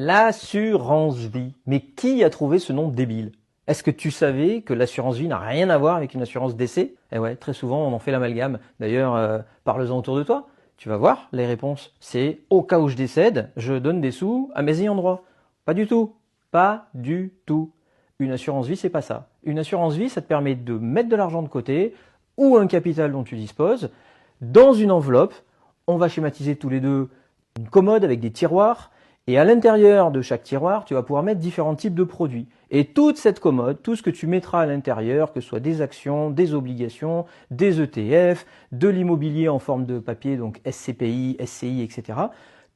L'assurance vie. Mais qui a trouvé ce nom débile? Est-ce que tu savais que l'assurance vie n'a rien à voir avec une assurance décès? Eh ouais, très souvent on en fait l'amalgame. D'ailleurs, parle-en autour de toi. Tu vas voir les réponses. C'est au cas où je décède, je donne des sous à mes ayants droit. Pas du tout. Pas du tout. Une assurance vie, c'est pas ça. Une assurance vie, ça te permet de mettre de l'argent de côté ou un capital dont tu disposes dans une enveloppe. On va schématiser tous les deux une commode avec des tiroirs. Et à l'intérieur de chaque tiroir, tu vas pouvoir mettre différents types de produits. Et toute cette commode, tout ce que tu mettras à l'intérieur, que ce soit des actions, des obligations, des ETF, de l'immobilier en forme de papier, donc SCPI, SCI, etc.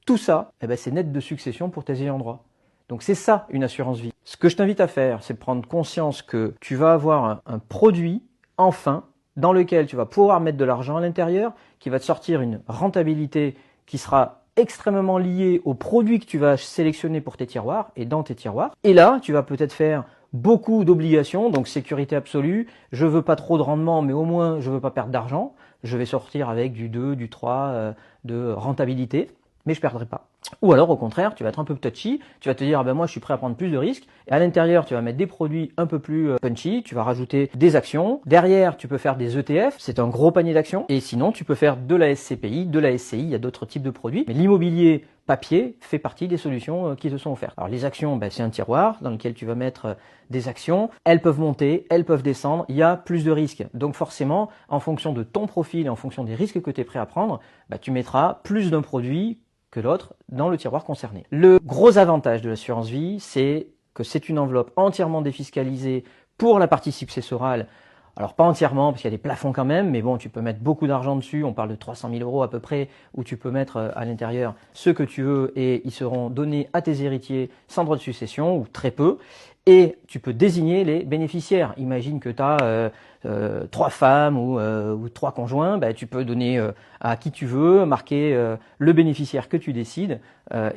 Tout ça, c'est net de succession pour tes ayants droit. Donc c'est ça une assurance vie. Ce que je t'invite à faire, c'est de prendre conscience que tu vas avoir un produit, enfin, dans lequel tu vas pouvoir mettre de l'argent à l'intérieur, qui va te sortir une rentabilité qui sera extrêmement lié aux produits que tu vas sélectionner pour tes tiroirs et dans tes tiroirs. Et là, tu vas peut-être faire beaucoup d'obligations, donc sécurité absolue. Je veux pas trop de rendement, mais au moins je veux pas perdre d'argent. Je vais sortir avec du 2, du 3 de rentabilité, mais je perdrai pas. Ou alors au contraire, tu vas être un peu touchy, tu vas te dire moi je suis prêt à prendre plus de risques, et à l'intérieur tu vas mettre des produits un peu plus punchy, tu vas rajouter des actions, derrière tu peux faire des ETF, c'est un gros panier d'actions, et sinon tu peux faire de la SCPI, de la SCI, il y a d'autres types de produits, mais l'immobilier papier fait partie des solutions qui te sont offertes. Alors les actions, c'est un tiroir dans lequel tu vas mettre des actions, elles peuvent monter, elles peuvent descendre, il y a plus de risques, donc forcément en fonction de ton profil et en fonction des risques que tu es prêt à prendre, tu mettras plus d'un produit que l'autre dans le tiroir concerné. Le gros avantage de l'assurance vie, c'est que c'est une enveloppe entièrement défiscalisée pour la partie successorale. Alors pas entièrement, parce qu'il y a des plafonds quand même, mais bon, tu peux mettre beaucoup d'argent dessus, on parle de 300 000 € à peu près, où tu peux mettre à l'intérieur ce que tu veux et ils seront donnés à tes héritiers sans droit de succession, ou très peu. Et tu peux désigner les bénéficiaires. Imagine que tu as 3 femmes ou 3 conjoints, tu peux donner à qui tu veux, marquer le bénéficiaire que tu décides,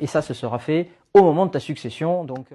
et ça, ce sera fait au moment de ta succession. Donc,